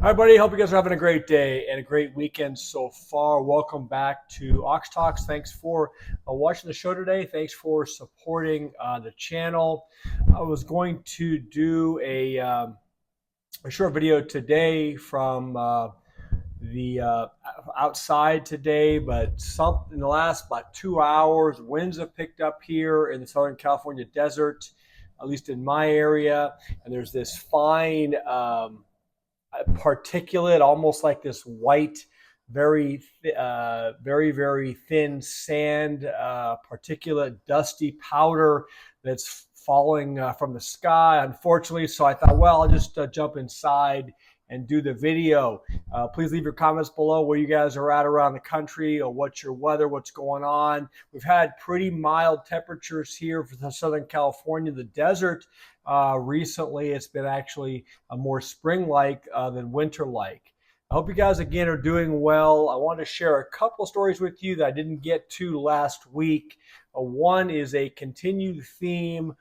Hi, buddy. Hope you guys are having a great day and a great weekend so far. Welcome back to Ox Talks. Thanks for watching the show today. Thanks for supporting the channel. I was going to do a short video today from the outside today, but in the last about 2 hours, winds have picked up here in the Southern California desert, at least in my area, and there's this fine particulate, almost like this white, very thin sand, particulate, dusty powder that's falling from the sky, unfortunately. So I thought, well, I'll just jump inside and do the video. Please leave your comments below where you guys are at around the country, or what's your weather, what's going on. We've had pretty mild temperatures here for Southern California, the desert. Recently, it's been actually more spring-like than winter-like. I hope you guys, again, are doing well. I want to share a couple stories with you that I didn't get to last week. One is a continued theme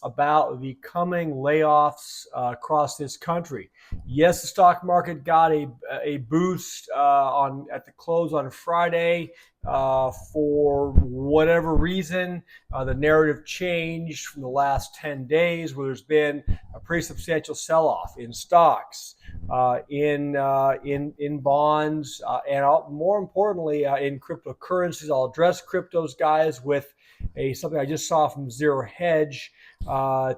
about the coming layoffs across this country. Yes, the stock market got a boost at the close on Friday for whatever reason. The narrative changed from the last 10 days, where there's been a pretty substantial sell-off in stocks, in bonds, and more importantly, in cryptocurrencies. I'll address cryptos, guys, with something I just saw from Zero Hedge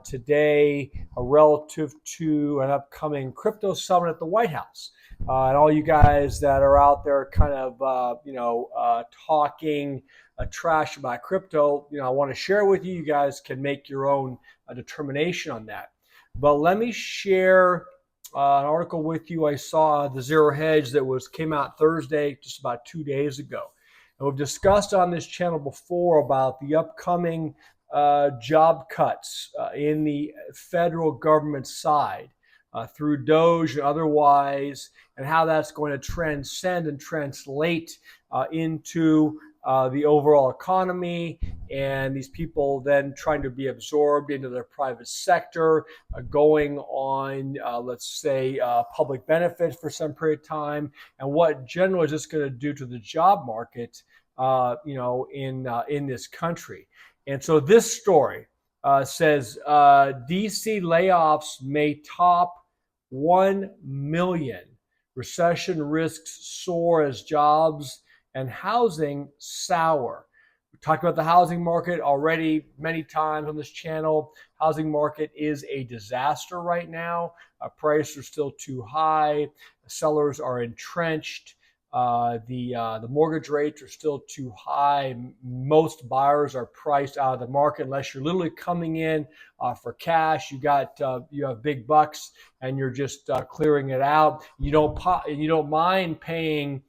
today, relative to an upcoming crypto summit at the White House. And all you guys that are out there kind of, talking trash about crypto, I want to share with you. You guys can make your own determination on that. But let me share an article with you. I saw the Zero Hedge that came out Thursday, just about 2 days ago. And we've discussed on this channel before about the upcoming job cuts in the federal government side through Doge and otherwise, and how that's going to transcend and translate into the overall economy, and these people then trying to be absorbed into their private sector, going on, let's say, public benefits for some period of time, and what generally is this going to do to the job market, in this country. And so this story says DC layoffs may top 1 million. Recession risks soar as jobs and housing sour. We talked about the housing market already many times on this channel. Housing market is a disaster right now. Prices are still too high. Sellers are entrenched. The mortgage rates are still too high. Most buyers are priced out of the market unless you're literally coming in for cash. You have big bucks and you're just clearing it out. You don't mind paying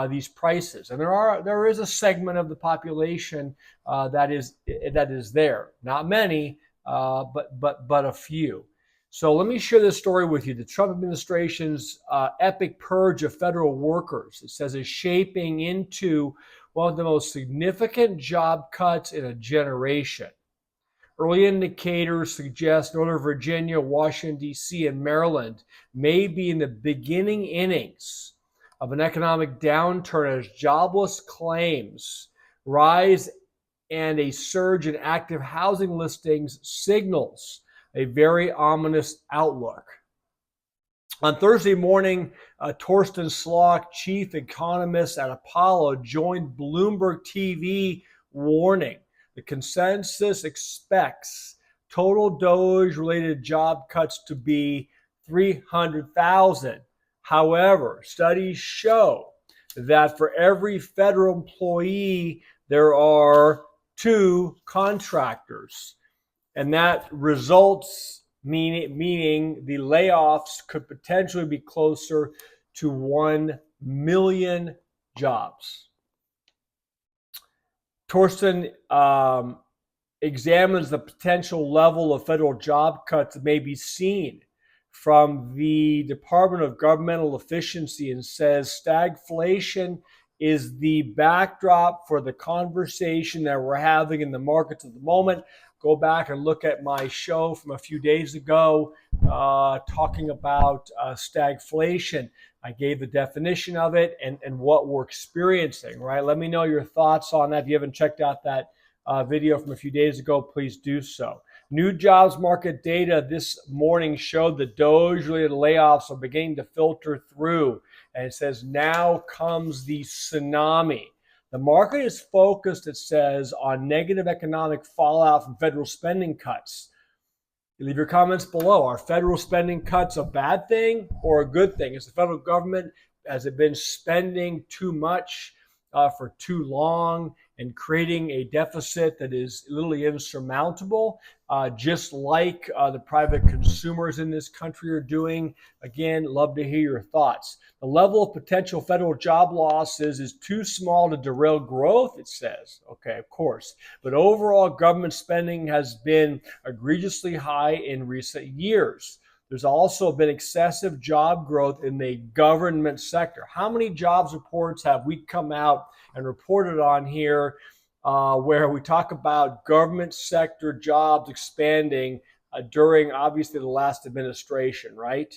these prices, and there is a segment of the population that is there. Not many, but a few. So let me share this story with you. The Trump administration's epic purge of federal workers, it says, is shaping into one of the most significant job cuts in a generation. Early indicators suggest Northern Virginia, Washington, D.C., and Maryland may be in the beginning innings of an economic downturn as jobless claims rise and a surge in active housing listings signals a very ominous outlook. On Thursday morning, Torsten Slok, chief economist at Apollo, joined Bloomberg TV, warning the consensus expects total Doge-related job cuts to be 300,000. However, studies show that for every federal employee, there are 2 contractors. And that results, meaning the layoffs could potentially be closer to 1 million jobs. Torsten examines the potential level of federal job cuts that may be seen from the Department of Governmental Efficiency, and says stagflation is the backdrop for the conversation that we're having in the markets at the moment. go back and look at my show from a few days ago talking about stagflation. I gave the definition of it and what we're experiencing, right? Let me know your thoughts on that. If you haven't checked out that video from a few days ago, please do so. New jobs market data this morning showed the Doge-related layoffs are beginning to filter through. And it says, now comes the tsunami. The market is focused, it says, on negative economic fallout from federal spending cuts. Leave your comments below. Are federal spending cuts a bad thing or a good thing? Is the federal government, has it been spending too much for too long and creating a deficit that is literally insurmountable, just like the private consumers in this country are doing? Again, love to hear your thoughts. The level of potential federal job losses is too small to derail growth, it says. Okay, of course. But overall, government spending has been egregiously high in recent years. There's also been excessive job growth in the government sector. How many jobs reports have we come out and reported on here where we talk about government sector jobs expanding during, obviously, the last administration, right?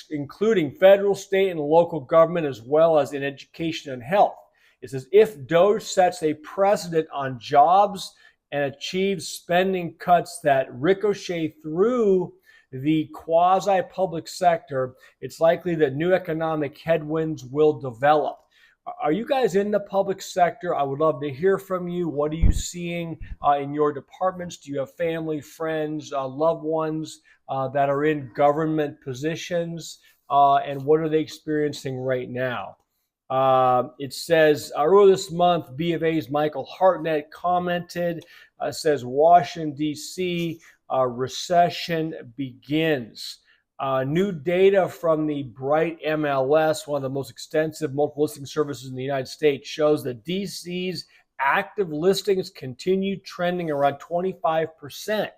Including federal, state, and local government, as well as in education and health. It says, if Doge sets a precedent on jobs and achieves spending cuts that ricochet through the quasi-public sector, it's likely that new economic headwinds will develop. Are you guys in the public sector? I would love to hear from you. What are you seeing in your departments? Do you have family, friends, loved ones that are in government positions? And what are they experiencing right now? It says, earlier this month, B of A's Michael Hartnett commented, says, Washington, D.C., recession begins. New data from the Bright MLS, one of the most extensive multiple listing services in the United States, shows that DC's active listings continue trending around 25%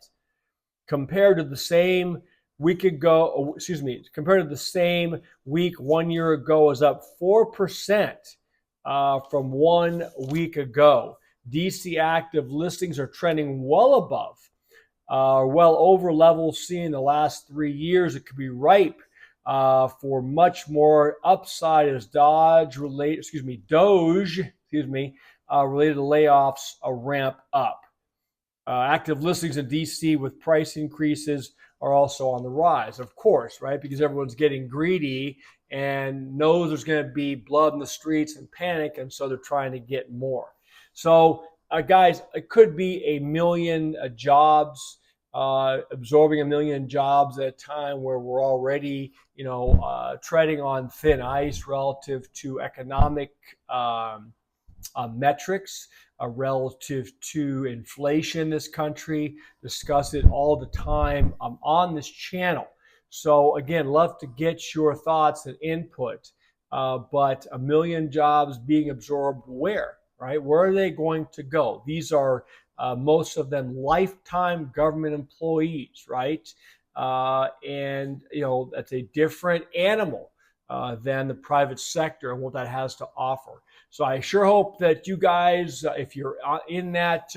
compared to the same week ago. Compared to the same week 1 year ago, is up 4% from 1 week ago. DC active listings are trending well above. Well over levels seen in the last 3 years. It could be ripe for much more upside as Doge related layoffs ramp up. Active listings in DC with price increases are also on the rise, of course, right? Because everyone's getting greedy and knows there's going to be blood in the streets and panic, and so they're trying to get more. So, guys, it could be 1 million jobs, absorbing 1 million jobs at a time where we're already, treading on thin ice relative to economic metrics, relative to inflation in this country. Discuss it all the time on this channel. So again, love to get your thoughts and input. But 1 million jobs being absorbed where, right? Where are they going to go? These are most of them lifetime government employees, right? And that's a different animal than the private sector and what that has to offer. So I sure hope that you guys, if you're in that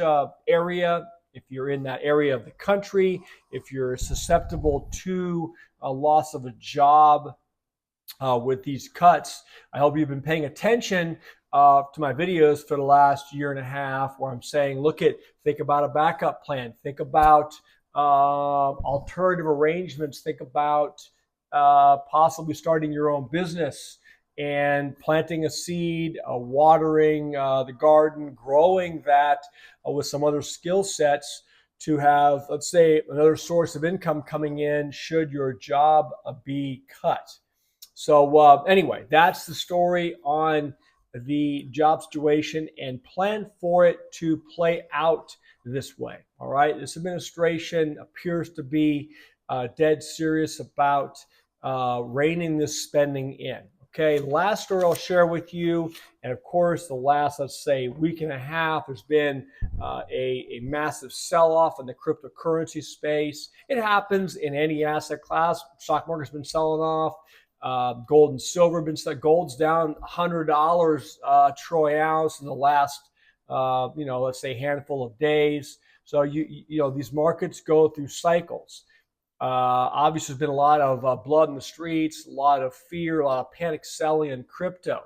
area, if you're in that area of the country, if you're susceptible to a loss of a job with these cuts, I hope you've been paying attention to my videos for the last year and a half, where I'm saying, think about a backup plan, think about alternative arrangements, think about possibly starting your own business and planting a seed, watering the garden, growing that with some other skill sets to have, let's say, another source of income coming in should your job be cut. So anyway, that's the story on the job situation, and plan for it to play out this way. All right. This administration appears to be dead serious about reining this spending in. Okay. Last story I'll share with you, and of course, the last, let's say, week and a half, there's been a massive sell-off in the cryptocurrency space. It happens in any asset class. Stock market's been selling off. Gold and silver gold's down $100 troy ounce in the last, let's say, handful of days. So these markets go through cycles. Obviously, there's been a lot of blood in the streets, a lot of fear, a lot of panic selling in crypto.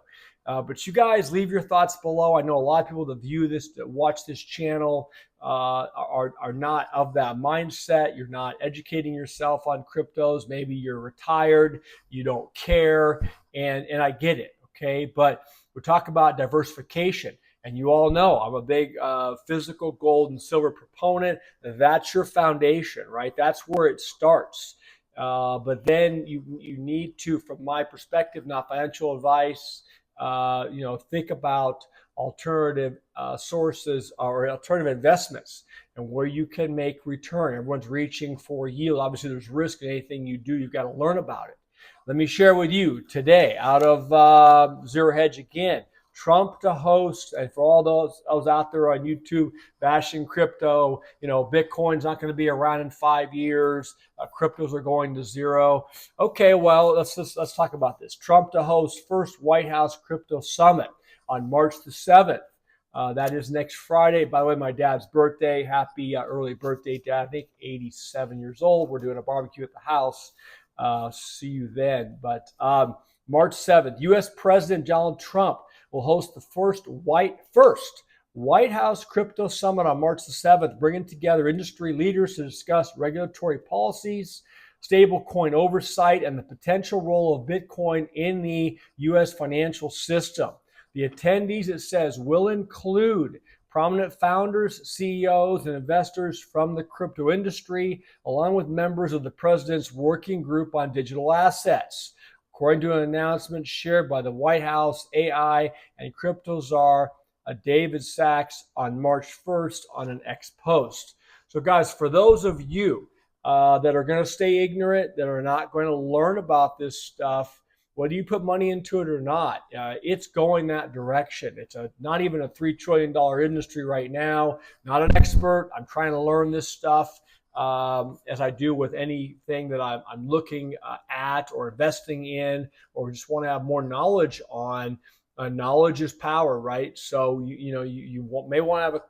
But you guys leave your thoughts below. I know a lot of people that view this, that watch this channel, are not of that mindset. You're not educating yourself on cryptos. Maybe you're retired, you don't care, and I get it, okay? But we're talking about diversification. And you all know I'm a big physical gold and silver proponent. That's your foundation, right? That's where it starts. But then you need to, from my perspective, not financial advice, think about alternative sources or alternative investments and where you can make return. Everyone's reaching for yield. Obviously, there's risk in anything you do. You've got to learn about it. Let me share with you today, out of Zero Hedge again, Trump to host, and for all those out there on YouTube bashing crypto, Bitcoin's not going to be around in 5 years. Cryptos are going to zero. Okay, well, let's talk about this. Trump to host first White House Crypto Summit on March the 7th. That is next Friday. By the way, my dad's birthday. Happy early birthday, Dad. I think 87 years old. We're doing a barbecue at the house. See you then. But March 7th, U.S. President Donald Trump will host the first White House Crypto Summit on March the 7th, bringing together industry leaders to discuss regulatory policies, stablecoin oversight, and the potential role of Bitcoin in the U.S. financial system. The attendees, it says, will include prominent founders, CEOs, and investors from the crypto industry, along with members of the president's working group on digital assets. According to an announcement shared by the White House AI and crypto czar David Sachs on March 1st on an X post. So guys, for those of you that are going to stay ignorant, that are not going to learn about this stuff, whether you put money into it or not, it's going that direction. It's not even a $3 trillion industry right now. Not an expert. I'm trying to learn this stuff. As I do with anything that I'm looking at or investing in, or just want to have more knowledge on. Knowledge is power, right? So you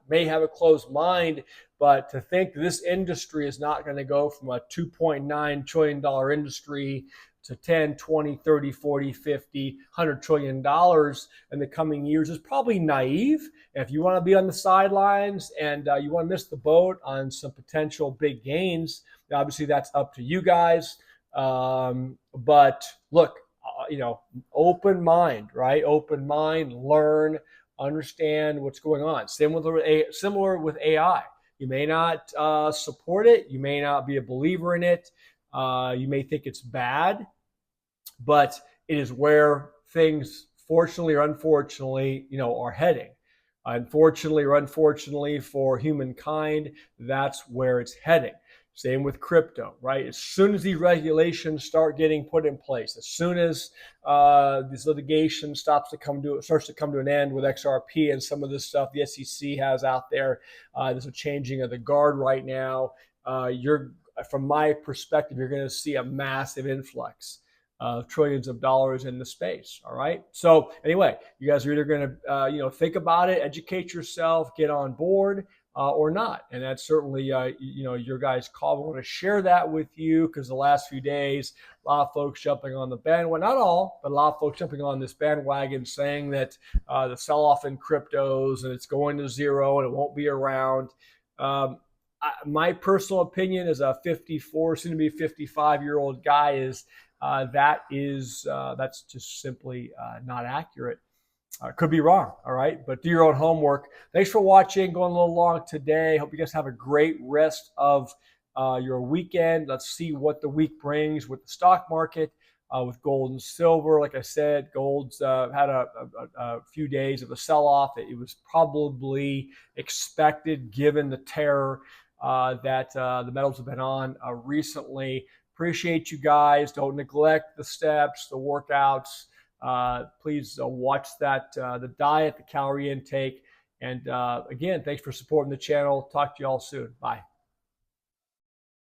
may have a closed mind, but to think this industry is not going to go from a $2.9 trillion industry to 10, 20, 30, 40, 50, $100 trillion in the coming years is probably naive. If you want to be on the sidelines and you want to miss the boat on some potential big gains, obviously that's up to you guys. But look, open mind, right? Open mind, learn, understand what's going on. Similar with AI. You may not support it. You may not be a believer in it. You may think it's bad, but it is where things, fortunately or unfortunately, are heading. Unfortunately or unfortunately for humankind, that's where it's heading. Same with crypto, right? As soon as these regulations start getting put in place, as soon as this litigation starts to come to an end with XRP and some of this stuff the SEC has out there, there's a changing of the guard right now. From my perspective, you're going to see a massive influx of trillions of dollars in the space. All right. So anyway, you guys are either going to, think about it, educate yourself, get on board, or not. And that's certainly, your guys' call. I want to share that with you because the last few days, a lot of folks jumping on the bandwagon, not all, but a lot of folks jumping on this bandwagon saying that the sell-off in cryptos and it's going to zero and it won't be around. My personal opinion as a 54, soon to be 55-year-old guy is that's just simply not accurate. Could be wrong, all right? But do your own homework. Thanks for watching. Going a little long today. Hope you guys have a great rest of your weekend. Let's see what the week brings with the stock market, with gold and silver. Like I said, gold's had a few days of a sell-off. It was probably expected given the terror that the metals have been on recently. Appreciate you guys. Don't neglect the steps, the workouts. Please watch that, the diet, the calorie intake. And again, thanks for supporting the channel. Talk to you all soon. Bye.